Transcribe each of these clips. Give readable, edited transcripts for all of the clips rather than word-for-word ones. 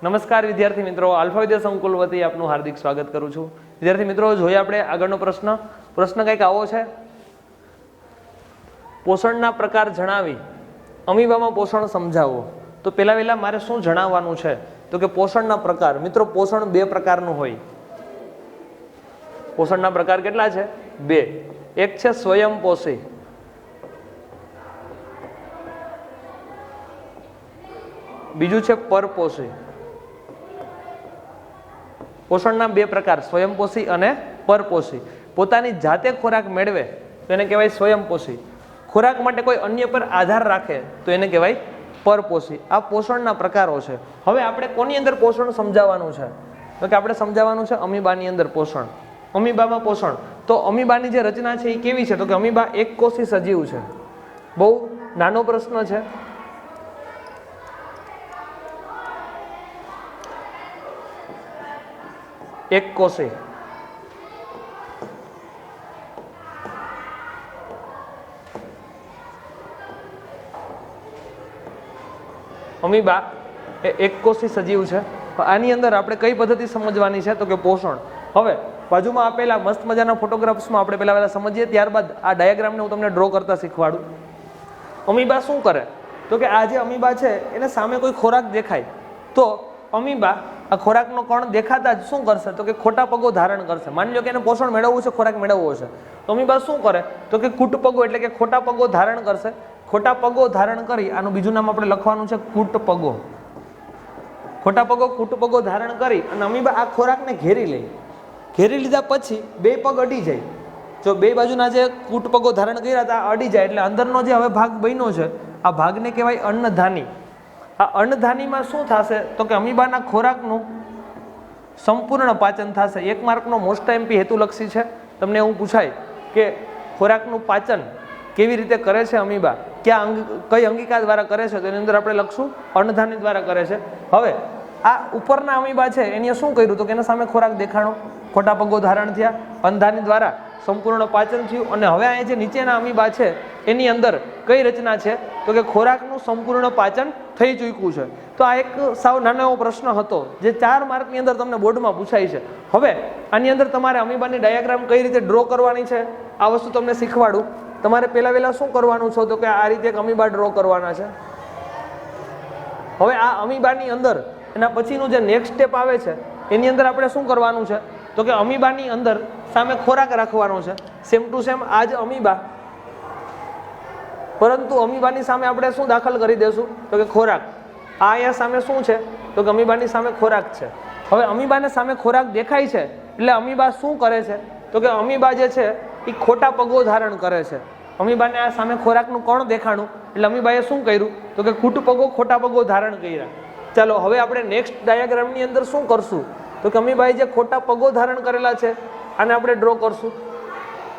નમસ્કાર વિદ્યાર્થી મિત્રો, આલ્ફા વિદ્યા સંકુલ વતી આપનું હાર્દિક સ્વાગત કરું છું। વિદ્યાર્થી મિત્રો, જોઈએ આપણે આગળનો પ્રશ્ન કંઈક આવો છે। પોષણના પ્રકાર જણાવી અમીબામાં પોષણ સમજાવો। તો પહેલા મારે શું જણાવવાનું છે તો કે પોષણના પ્રકાર। મિત્રો, પોષણ બે પ્રકારનું હોય। પોષણના પ્રકાર કેટલા છે? બે। એક છે સ્વયંપોષી, બીજું છે પરપોષી। પોષણના બે પ્રકાર, સ્વયંપોષી અને પરપોષી। પોતાની જાતે ખોરાક મેળવે તો એને કહેવાય સ્વયંપોષી। ખોરાક માટે કોઈ અન્ય પર આધાર રાખે તો એને કહેવાય પરપોષી। આ પોષણના પ્રકારો છે। હવે આપણે કોની અંદર પોષણ સમજાવવાનું છે તો કે આપણે સમજાવવાનું છે અમીબાની અંદર પોષણ। અમીબામાં પોષણ, તો અમીબાની જે રચના છે એ કેવી છે તો કે અમીબા એક કોષી સજીવ છે। બહુ નાનો પ્રશ્ન છે। એક કોષી, અમીબા એ એક કોષી સજીવ છે। આની અંદર આપણે કઈ પદ્ધતિ સમજવાની છે તો કે પોષણ। હવે બાજુમાં આપેલા મસ્ત મજાના ફોટોગ્રાફ્સમાં આપણે પહેલા સમજીએ, ત્યારબાદ આ ડાયાગ્રામને હું તમને ડ્રો કરતા શીખવાડું। અમીબા શું કરે તો કે આ જે અમીબા છે એને સામે કોઈ ખોરાક દેખાય તો અમીબા આ ખોરાકનો કણ દેખાતા જ શું કરશે તો કે ખોટા પગો ધારણ કરશે। માની લો કે એને પોષણ મેળવવું છે, ખોરાક મેળવવો છે, તો અમીબા શું કરે તો કે કૂટપગો એટલે કે ખોટા પગો ધારણ કરશે। ખોટા પગો ધારણ કરી, આનું બીજું નામ આપણે લખવાનું છે કૂટપગો। ખોટા પગો કૂટપગો ધારણ કરી અને અમીબા આ ખોરાકને ઘેરી લે। ઘેરી લીધા પછી બે પગ અડી જાય। જો બે બાજુના જે કૂટપગો ધારણ કર્યા હતા અડી જાય એટલે અંદરનો જે હવે ભાગ બન્યો છે આ ભાગને કહેવાય અન્નધાની। આ અન્નધાનીમાં શું થશે તો કે અમીબાના ખોરાકનું સંપૂર્ણ પાચન થશે। એક માર્કનો મોસ્ટ એમપી હેતુલક્ષી છે। તમને એવું પૂછાય કે ખોરાકનું પાચન કેવી રીતે કરે છે અમીબા, કઈ અંગિકા દ્વારા કરે છે, તો એની અંદર આપણે લખશું અન્નધાની દ્વારા કરે છે। હવે આ ઉપરના અમીબા છે એને શું કર્યું તો કે એના સામે ખોરાક દેખાણો, ખોટા પગો ધારણ થયા, અન્નધાની દ્વારા સંપૂર્ણ પાચન થયું। અને હવે અહીંયા જે નીચેના અમીબા છે એની અંદર કઈ રચના છે તો કે ખોરાકનું સંપૂર્ણ પાચન થઈ ચૂક્યું છે। તો આ એક સાવ નાનો એવો પ્રશ્ન હતો જે 4 માર્કની અંદર તમને બોર્ડમાં પૂછાય છે। હવે આની અંદર તમારે અમીબાની ડાયાગ્રામ કઈ રીતે ડ્રો કરવાની છે આ વસ્તુ તમને શીખવાડું। તમારે પહેલા શું કરવાનું છે તો કે આ રીતે એક અમીબા ડ્રો કરવાના છે। હવે આ અમીબાની અંદર એના પછીનું જે નેક્સ્ટ સ્ટેપ આવે છે એની અંદર આપણે શું કરવાનું છે તો કે અમીબાની અંદર સામે ખોરાક રાખવાનો છે। સેમ ટુ સેમ આ જ અમીબા, પરંતુ અમીબાની સામે આપણે શું દાખલ કરી દેશું તો કે ખોરાક। આ અહીંયા સામે શું છે તો કે અમીબાની સામે ખોરાક છે। હવે અમીબાને સામે ખોરાક દેખાય છે એટલે અમીબા શું કરે છે તો કે અમીબા જે છે એ ખોટા પગો ધારણ કરે છે। અમીબાને આ સામે ખોરાકનું કણ દેખાણું એટલે અમીબાએ શું કર્યું તો કે કૂટપગો ખોટા પગો ધારણ કર્યા। ચાલો હવે આપણે નેક્સ્ટ ડાયાગ્રામની અંદર શું કરશું તો કે અમીબાએ જે ખોટા પગો ધારણ કરેલા છે આને આપણે ડ્રો કરશું।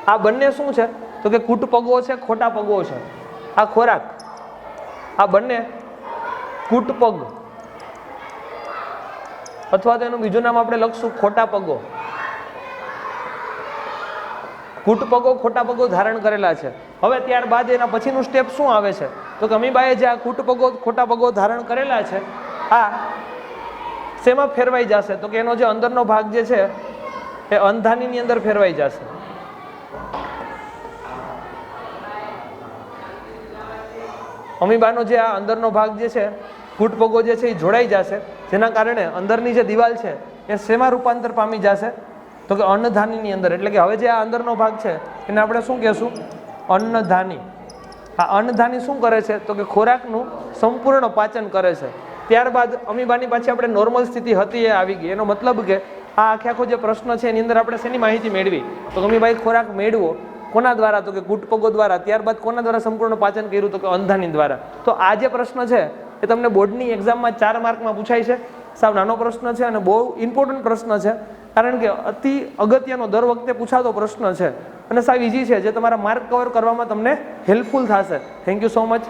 આ બંને શું છે તો કે કૂટપગો છે, ખોટા પગો છે। આ ખોરાક, આ બંને કૂટપગ અથવા તો એનું બીજું નામ આપણે લખશું ખોટા પગો। કૂટપગો ખોટા પગો ધારણ કરેલા છે। હવે ત્યારબાદ એના પછીનું સ્ટેપ શું આવે છે તો કે અમીબાએ જે આ કૂટપગો ખોટા પગો ધારણ કરેલા છે આ શેમાં ફેરવાઈ જશે તો કે એનો જે અંદરનો ભાગ જે છે એ અન્નધાનીની અંદર ફેરવાઈ જશે। અમીબાનો જે આ અંદરનો ભાગ જે છે કૂટપગો જે છે એ જોડાઈ જશે, જેના કારણે અંદરની જે દિવાલ છે એ શેમાં રૂપાંતર પામી જશે તો કે અન્નધાનીની અંદર। એટલે કે હવે જે આ અંદરનો ભાગ છે એને આપણે શું કહેશું અન્નધાની। આ અન્નધાની શું કરે છે તો કે ખોરાકનું સંપૂર્ણ પાચન કરે છે। ત્યારબાદ અમીબાની પાછી આપણે નોર્મલ સ્થિતિ હતી એ આવી ગઈ। એનો મતલબ કે આ આખો જે પ્રશ્ન છે એની અંદર આપણે શેની માહિતી મેળવી તો અમીબાએ ખોરાક મેળવો કોના દ્વારા તો કે કૂટપગો દ્વારા। ત્યારબાદ કોના દ્વારા સંપૂર્ણ પાચન કર્યું તો કે અન્નધાની દ્વારા। તો આ જે પ્રશ્ન છે એ તમને બોર્ડની એક્ઝામમાં 4 માર્કમાં પૂછાય છે। સાવ નાનો પ્રશ્ન છે અને બહુ ઇમ્પોર્ટન્ટ પ્રશ્ન છે, કારણ કે અતિ અગત્યનો દર વખતે પૂછાતો પ્રશ્ન છે અને સાવ ઇઝી છે, જે તમારા માર્ક કવર કરવામાં તમને હેલ્પફુલ થશે। Thank you so much.